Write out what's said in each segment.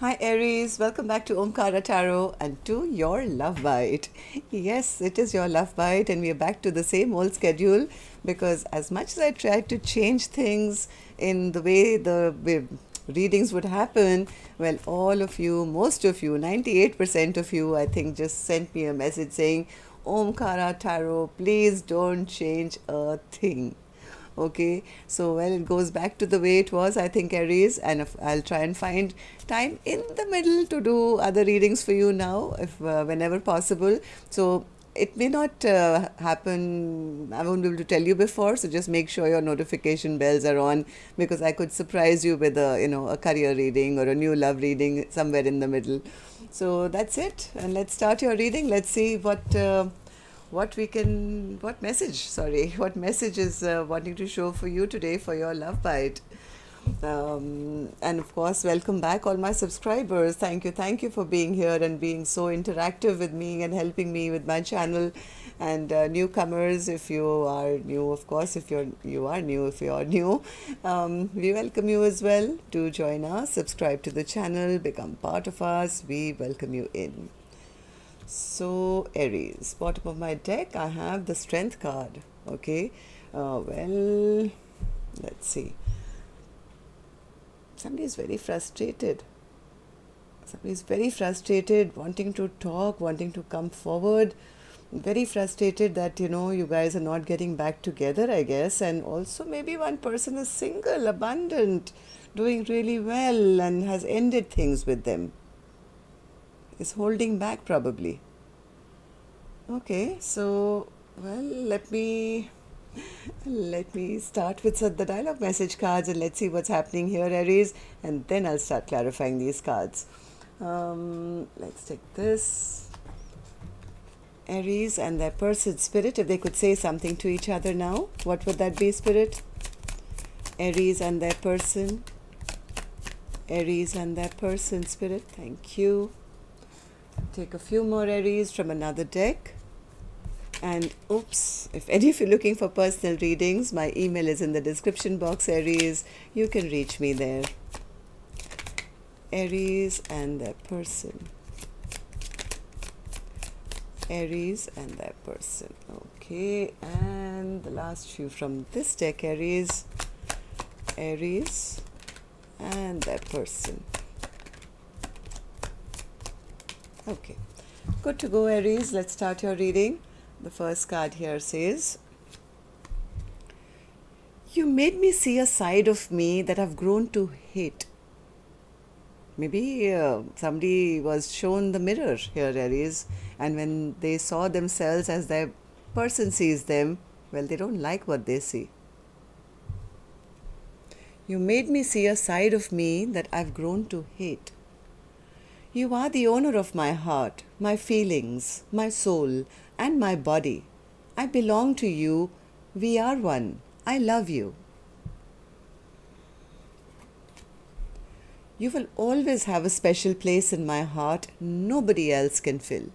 Hi Aries, welcome back to Omkaratarot and to your love bite. Yes, it is your love bite and we are back to the same old schedule because as much as I tried to change things in the way the readings would happen, well, all of you, most of you, 98% of you, I think, just sent me a message saying, Omkaratarot, please don't change a thing. Okay, so well, it goes back to the way it was, I think, Aries, and if I'll try and find time in the middle to do other readings for you now, if whenever possible. So it may not happen, I won't be able to tell you before, so just make sure your notification bells are on, because I could surprise you with a career reading or a new love reading somewhere in the middle. So that's it, and let's start your reading. Let's see what message is wanting to show for you today for your love bite. And of course, welcome back all my subscribers. Thank you for being here and being so interactive with me and helping me with my channel. And newcomers, if you are new, of course, if you are new, we welcome you as well. Do join us, subscribe to the channel, become part of us. We welcome you in. So Aries, bottom of my deck I have the Strength card. Okay, well, let's see. Somebody is very frustrated. Wanting to talk, wanting to come forward, very frustrated that you guys are not getting back together, I guess. And also maybe one person is single, abundant, doing really well and has ended things with them, is holding back probably. Okay, so well, let me start with the dialogue message cards and let's see what's happening here, Aries, and then I'll start clarifying these cards. Let's take this. Aries and their person, Spirit, if they could say something to each other now, what would that be, Spirit? Aries and their person. Aries and their person, Spirit, thank you. Take a few more Aries from another deck. And oops, if any of you are looking for personal readings, my email is in the description box, Aries. You can reach me there. Aries and their person. Aries and their person. Okay, and the last few from this deck, Aries. Aries and their person. Okay, good to go, Aries. Let's start your reading. The first card here says, you made me see a side of me that I've grown to hate. Maybe somebody was shown the mirror here, Aries, and when they saw themselves as their person sees them, well, they don't like what they see. You made me see a side of me that I've grown to hate. You are the owner of my heart, my feelings, my soul, and my body. I belong to you. We are one. I love you. You will always have a special place in my heart nobody else can fill.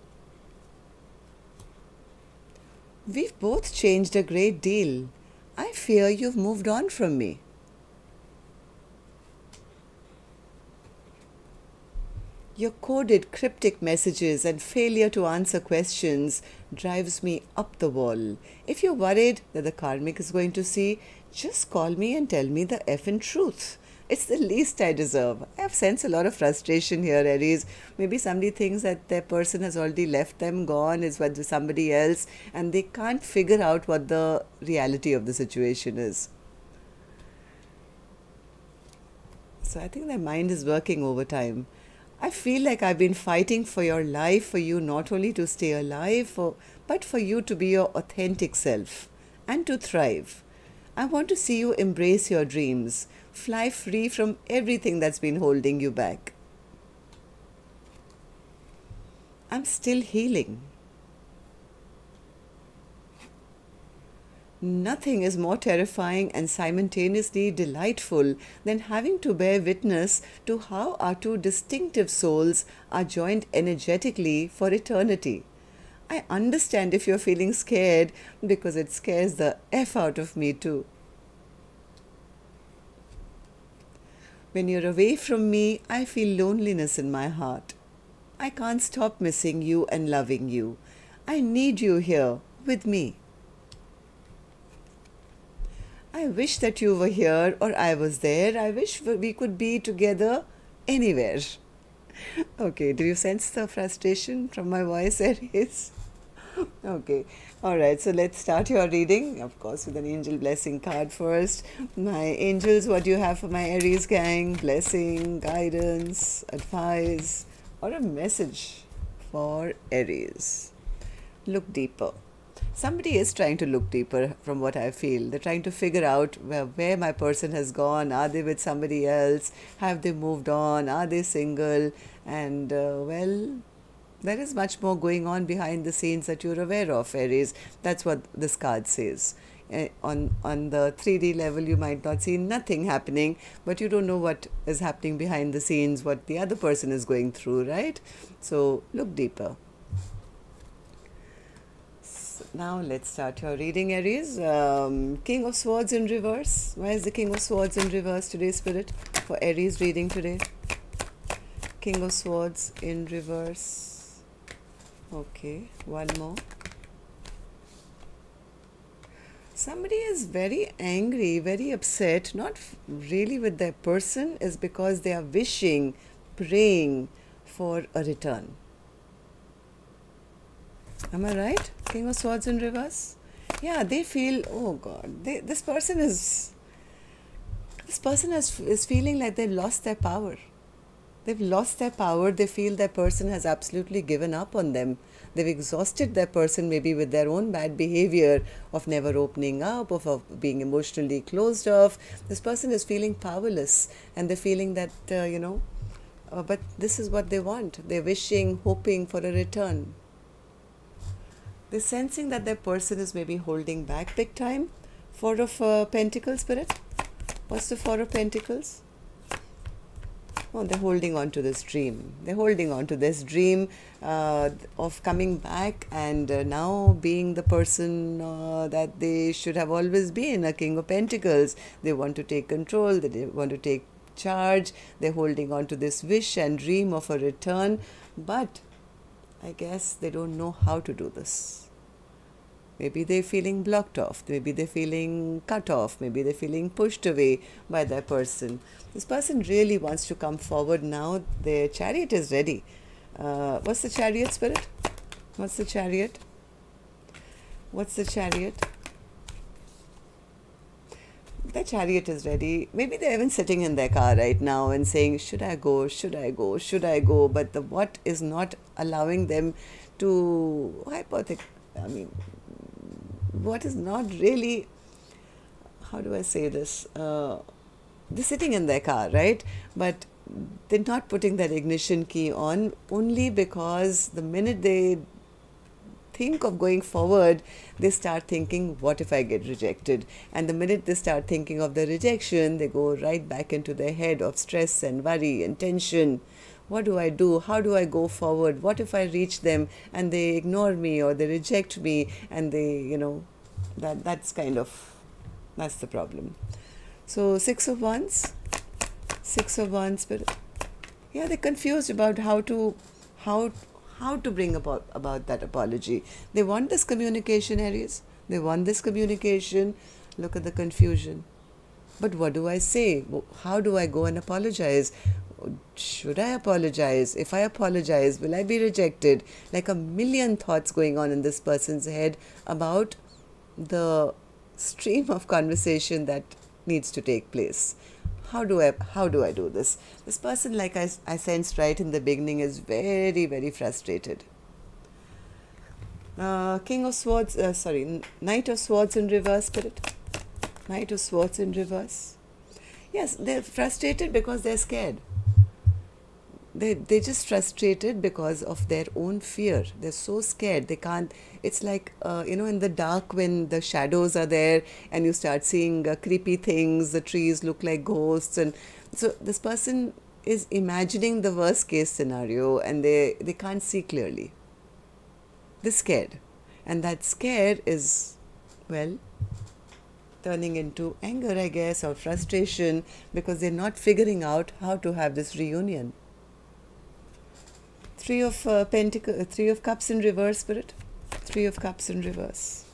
We've both changed a great deal. I fear you've moved on from me. Your coded cryptic messages and failure to answer questions drives me up the wall. If you're worried that the karmic is going to see, just call me and tell me the effing truth. It's the least I deserve. I have sensed a lot of frustration here, Aries. Maybe somebody thinks that their person has already left them, gone, is with somebody else, and they can't figure out what the reality of the situation is. So I think their mind is working overtime. I feel like I've been fighting for your life, for you not only to stay alive, but for you to be your authentic self and to thrive. I want to see you embrace your dreams, fly free from everything that's been holding you back. I'm still healing. Nothing is more terrifying and simultaneously delightful than having to bear witness to how our two distinctive souls are joined energetically for eternity. I understand if you're feeling scared, because it scares the F out of me too. When you're away from me, I feel loneliness in my heart. I can't stop missing you and loving you. I need you here with me. I wish that you were here or I was there. I wish we could be together anywhere. Okay, do you sense the frustration from my voice, Aries? Okay, all right, so let's start your reading, of course, with an angel blessing card first. My angels, what do you have for my Aries gang? Blessing, guidance, advice, or a message for Aries? Look deeper. Somebody is trying to look deeper from what I feel. They're trying to figure out where my person has gone. Are they with somebody else? Have they moved on? Are they single? And, well, there is much more going on behind the scenes that you're aware of, Aries. That's what this card says. On the 3D level, you might not see nothing happening, but you don't know what is happening behind the scenes, what the other person is going through, right? So look deeper. Now let's start your reading, Aries. King of Swords in reverse. Why is the King of Swords in reverse today, Spirit? For Aries reading today. King of Swords in reverse. Okay, one more. Somebody is very angry, very upset, not really with their person, is because they are wishing, praying for a return. Am I right? King of Swords in reverse? Yeah, they feel, oh God, this person is feeling like they've lost their power. They've lost their power. They feel their person has absolutely given up on them. They've exhausted their person maybe with their own bad behavior of never opening up, of being emotionally closed off. This person is feeling powerless, and they're feeling that, but this is what they want. They're wishing, hoping for a return. They're sensing that their person is maybe holding back big time. Four of Pentacles, Spirit. What's the Four of Pentacles? Oh, they're holding on to this dream. They're holding on to this dream of coming back and now being the person that they should have always been, a King of Pentacles. They want to take control. They want to take charge. They're holding on to this wish and dream of a return. But I guess they don't know how to do this. Maybe they're feeling blocked off. Maybe they're feeling cut off. Maybe they're feeling pushed away by their person. This person really wants to come forward now. Their Chariot is ready. What's the Chariot, Spirit? What's the Chariot? What's the Chariot? The Chariot is ready. Maybe they're even sitting in their car right now and saying, should I go, should I go, should I go? But the what is not allowing them to, what is not really, how do I say this? They're sitting in their car, right? But they're not putting that ignition key on, only because the minute they think of going forward, they start thinking, what if I get rejected? And the minute they start thinking of the rejection, they go right back into their head of stress and worry and tension. What do I do? How do I go forward? What if I reach them and they ignore me or they reject me, and they, that's the problem. So Six of Wands, Spirit. Yeah, they're confused about how to bring about that apology. They want this communication, Aries. They want this communication. Look at the confusion. But what do I say? How do I go and apologize? Should I apologize? If I apologize, will I be rejected? Like a million thoughts going on in this person's head about the stream of conversation that needs to take place. How do I do this? This person, like I sensed right in the beginning, is very, very frustrated. King of Swords, Knight of Swords in reverse, Spirit. Knight of Swords in reverse. Yes, they're frustrated because they're scared. They're just frustrated because of their own fear. They're so scared. They can't, it's like, in the dark when the shadows are there and you start seeing creepy things, the trees look like ghosts. And so this person is imagining the worst case scenario and they can't see clearly. They're scared. And that scare is, well, turning into anger, I guess, or frustration, because they're not figuring out how to have this reunion. Three of Cups in reverse, Spirit. Three of Cups in reverse.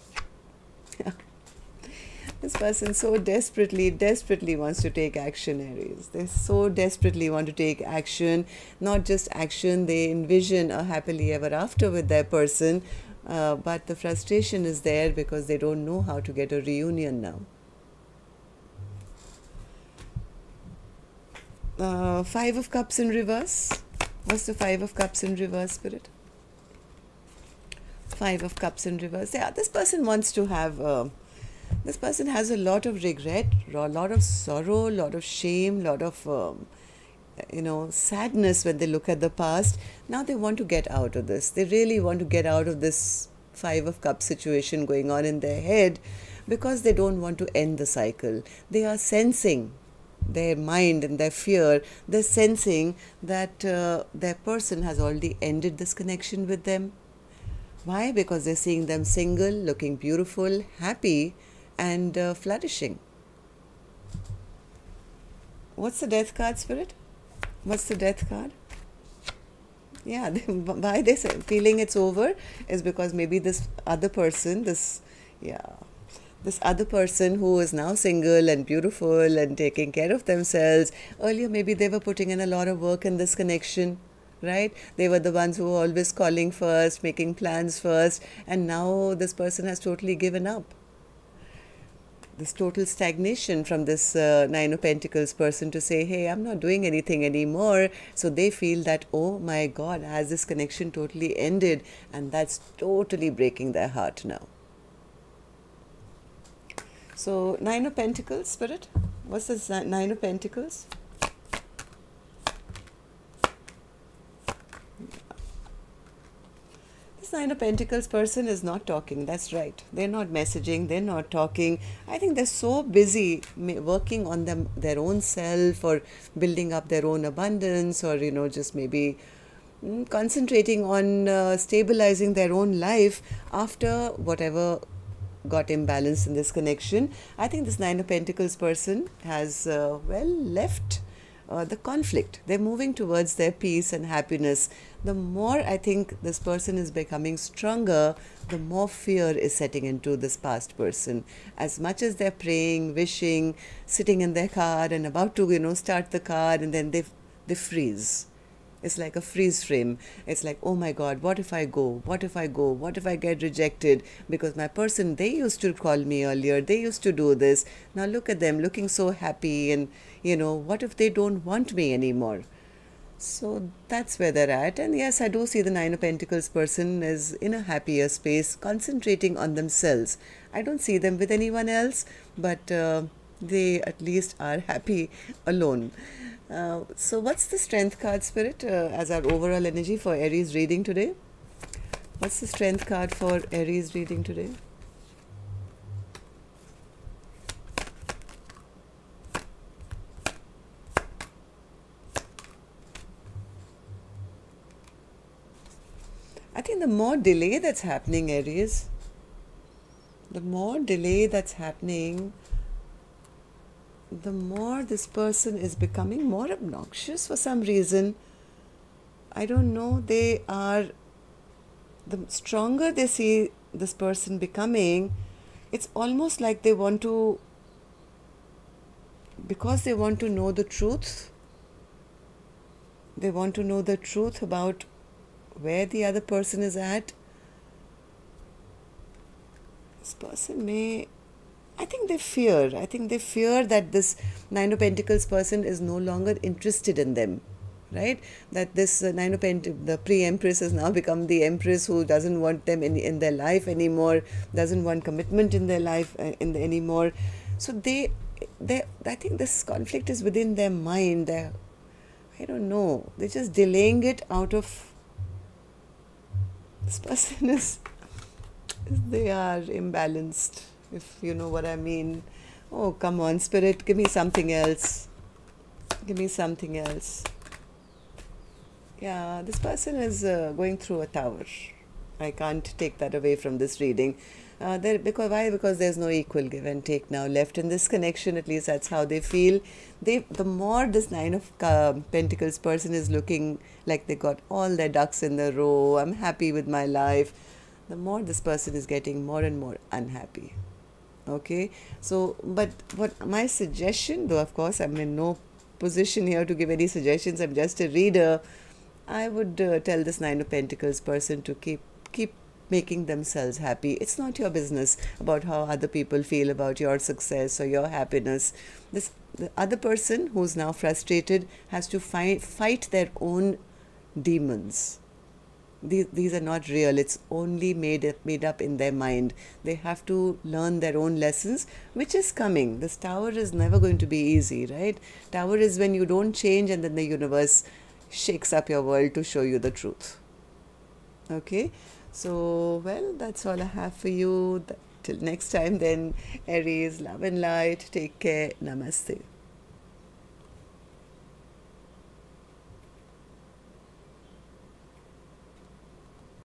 This person so desperately wants to take action, Aries. They so desperately want to take action. Not just action, they envision a happily ever after with their person. But the frustration is there because they don't know how to get a reunion now. Five of Cups in reverse. What's the Five of Cups in reverse, Spirit? Five of Cups in reverse. Yeah, this person wants to have... this person has a lot of regret, a lot of sorrow, a lot of shame, a lot of, sadness when they look at the past. Now they want to get out of this. They really want to get out of this Five of Cups situation going on in their head because they don't want to end the cycle. They are sensing, their mind and their fear, they're sensing that their person has already ended this connection with them. Why? Because they're seeing them single, looking beautiful, happy, and flourishing. What's the Death card, Spirit? What's the Death card? Yeah, why they're feeling it's over is because maybe this other person, this other person who is now single and beautiful and taking care of themselves, earlier maybe they were putting in a lot of work in this connection, right? They were the ones who were always calling first, making plans first, and now this person has totally given up. This total stagnation from this Nine of Pentacles person to say, hey, I'm not doing anything anymore. So they feel that, oh my God, has this connection totally ended? And that's totally breaking their heart now. So Nine of Pentacles, Spirit. What's this Nine of Pentacles? Nine of Pentacles person is not talking. That's right. They're not messaging. They're not talking. I think they're so busy working on their own self, or building up their own abundance, or just maybe concentrating on stabilizing their own life after whatever got imbalanced in this connection. I think this Nine of Pentacles person has left the conflict. They're moving towards their peace and happiness. The more I think this person is becoming stronger, the more fear is setting into this past person. As much as they're praying, wishing, sitting in their car and about to start the car, and then they freeze. It's like a freeze frame. It's like, oh my God, what if I go? What if I go? What if I get rejected? Because my person, they used to call me earlier. They used to do this. Now look at them looking so happy, and what if they don't want me anymore? So that's where they're at. And yes, I do see the Nine of Pentacles person is in a happier space, concentrating on themselves. I don't see them with anyone else, but they at least are happy alone. So what's the Strength card, Spirit, as our overall energy for Aries reading today? What's the Strength card for Aries reading today? I think the more delay that's happening, Aries, the more delay that's happening, the more this person is becoming more obnoxious for some reason. I don't know. The stronger they see this person becoming, it's almost like they want to, because they want to know the truth. They want to know the truth about where the other person is at. This person may, I think they fear that this Nine of Pentacles person is no longer interested in them, right? That this Nine of Pentacles, the pre-Empress, has now become the Empress who doesn't want them in their life anymore, doesn't want commitment in their life anymore. So I think this conflict is within their mind. I don't know. They're just delaying it out of, this person is, they are imbalanced, if you know what I mean. Oh, come on, Spirit, give me something else. Give me something else. Yeah, this person is going through a tower. I can't take that away from this reading. Because why? Because there's no equal give and take now left in this connection. At least that's how they feel. The more this Nine of Pentacles person is looking like they got all their ducks in the row, I'm happy with my life, the more this person is getting more and more unhappy. Okay, so but what my suggestion, though of course I'm in no position here to give any suggestions, I'm just a reader, I would tell this Nine of Pentacles person to keep making themselves happy. It's not your business about how other people feel about your success or your happiness. The other person who's now frustrated has to fight their own demons. These are not real. It's only made up in their mind. They have to learn their own lessons, which is coming. This Tower is never going to be easy, right? Tower is when you don't change and then the universe shakes up your world to show you the truth. Okay, so well, that's all I have for you. Till next time then, Aries, love and light. Take care. Namaste.